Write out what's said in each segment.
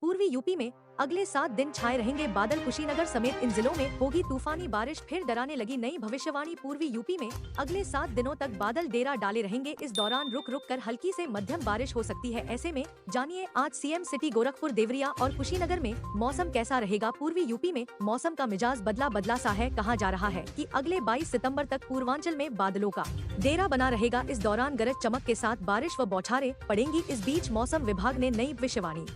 पूर्वी यूपी में अगले 7 दिन छाए रहेंगे बादल। कुशीनगर समेत इन जिलों में होगी तूफानी बारिश, फिर डराने लगी नई भविष्यवाणी। पूर्वी यूपी में अगले 7 दिनों तक बादल डेरा डाले रहेंगे। इस दौरान रुक रुक कर हल्की से मध्यम बारिश हो सकती है। ऐसे में जानिए आज सीएम सिटी गोरखपुर, देवरिया और कुशीनगर में मौसम कैसा रहेगा। पूर्वी यूपी में मौसम का मिजाज बदला बदला सा है। कहा जा रहा है कि अगले 22 सितंबर तक पूर्वांचल में बादलों का डेरा बना रहेगा। इस दौरान गरज चमक के साथ बारिश व बौछारें पड़ेंगी। इस बीच मौसम विभाग ने नई भविष्यवाणी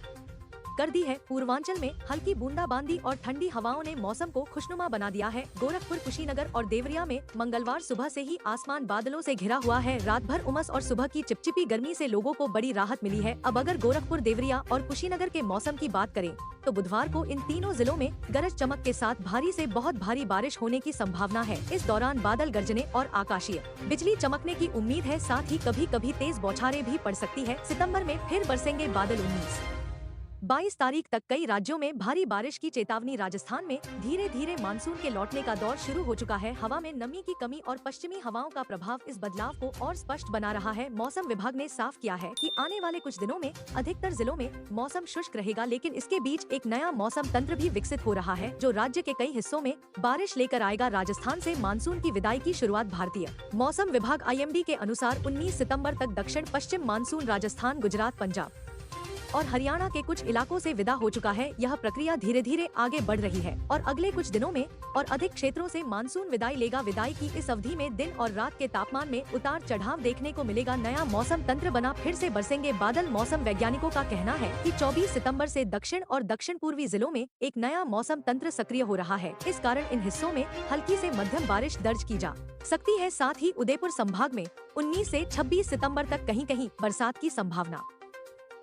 कर दी है। पूर्वांचल में हल्की बूंदाबांदी और ठंडी हवाओं ने मौसम को खुशनुमा बना दिया है। गोरखपुर, कुशीनगर और देवरिया में मंगलवार सुबह से ही आसमान बादलों से घिरा हुआ है। रात भर उमस और सुबह की चिपचिपी गर्मी से लोगों को बड़ी राहत मिली है। अब अगर गोरखपुर, देवरिया और कुशीनगर के मौसम की बात करें तो बुधवार को इन तीनों जिलों में गरज चमक के साथ भारी से बहुत भारी बारिश होने की संभावना है। इस दौरान बादल गरजने और आकाशीय बिजली चमकने की उम्मीद है। साथ ही कभी कभी तेज बौछारें भी पड़ सकती है। सितंबर में फिर बरसेंगे बादल। 19-22 तारीख तक कई राज्यों में भारी बारिश की चेतावनी। राजस्थान में धीरे धीरे मानसून के लौटने का दौर शुरू हो चुका है। हवा में नमी की कमी और पश्चिमी हवाओं का प्रभाव इस बदलाव को और स्पष्ट बना रहा है। मौसम विभाग ने साफ किया है कि आने वाले कुछ दिनों में अधिकतर जिलों में मौसम शुष्क रहेगा, लेकिन इसके बीच एक नया मौसम तंत्र भी विकसित हो रहा है जो राज्य के कई हिस्सों में बारिश लेकर आएगा। राजस्थान से मानसून की विदाई की शुरुआत। भारतीय मौसम विभाग IMD के अनुसार 19 सितम्बर तक दक्षिण पश्चिम मानसून राजस्थान, गुजरात, पंजाब और हरियाणा के कुछ इलाकों से विदा हो चुका है। यह प्रक्रिया धीरे धीरे आगे बढ़ रही है और अगले कुछ दिनों में और अधिक क्षेत्रों से मानसून विदाई लेगा। विदाई की इस अवधि में दिन और रात के तापमान में उतार चढ़ाव देखने को मिलेगा। नया मौसम तंत्र बना, फिर से बरसेंगे बादल। मौसम वैज्ञानिकों का कहना है कि 24 सितंबर से दक्षिण और दक्षिण पूर्वी जिलों में एक नया मौसम तंत्र सक्रिय हो रहा है। इस कारण इन हिस्सों में हल्की से मध्यम बारिश दर्ज की जा सकती है। साथ ही उदयपुर संभाग में 19 से 26 सितंबर तक कहीं कहीं बरसात की संभावना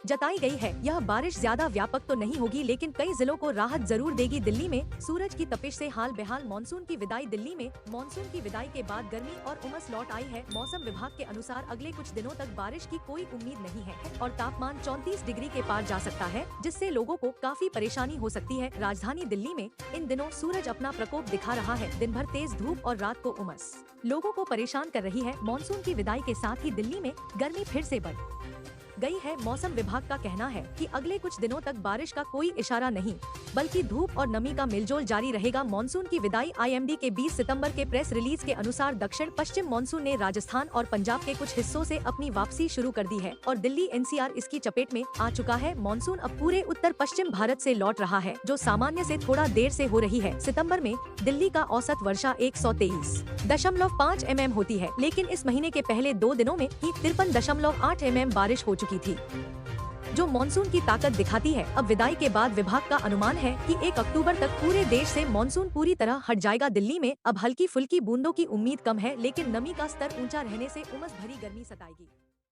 जताई गई है। यह बारिश ज्यादा व्यापक तो नहीं होगी, लेकिन कई जिलों को राहत जरूर देगी। दिल्ली में सूरज की तपिश से हाल बेहाल। मानसून की विदाई। दिल्ली में मानसून की विदाई के बाद गर्मी और उमस लौट आई है। मौसम विभाग के अनुसार अगले कुछ दिनों तक बारिश की कोई उम्मीद नहीं है और तापमान 34 डिग्री के पार जा सकता है, जिससे लोगों को काफी परेशानी हो सकती है। राजधानी दिल्ली में इन दिनों सूरज अपना प्रकोप दिखा रहा है। दिन भर तेज धूप और रात को उमस लोगों को परेशान कर रही है। मानसून की विदाई के साथ ही दिल्ली में गर्मी फिर से बढ़ गई है। मौसम विभाग का कहना है कि अगले कुछ दिनों तक बारिश का कोई इशारा नहीं, बल्कि धूप और नमी का मेलजोल जारी रहेगा। मानसून की विदाई। IMD के 20 सितंबर के प्रेस रिलीज के अनुसार दक्षिण पश्चिम मानसून ने राजस्थान और पंजाब के कुछ हिस्सों से अपनी वापसी शुरू कर दी है और दिल्ली NCR इसकी चपेट में आ चुका है। मानसून अब पूरे उत्तर पश्चिम भारत से लौट रहा है, जो सामान्य से थोड़ा देर से हो रही है। सितम्बर में दिल्ली का औसत वर्षा 123.5 mm होती है, लेकिन इस महीने के पहले 2 दिनों में ही 53.8 mm बारिश हो चुकी थी, जो मानसून की ताकत दिखाती है। अब विदाई के बाद विभाग का अनुमान है कि 1 अक्टूबर तक पूरे देश से मानसून पूरी तरह हट जाएगा। दिल्ली में अब हल्की फुल्की बूंदों की उम्मीद कम है, लेकिन नमी का स्तर ऊंचा रहने से उमस भरी गर्मी सताएगी।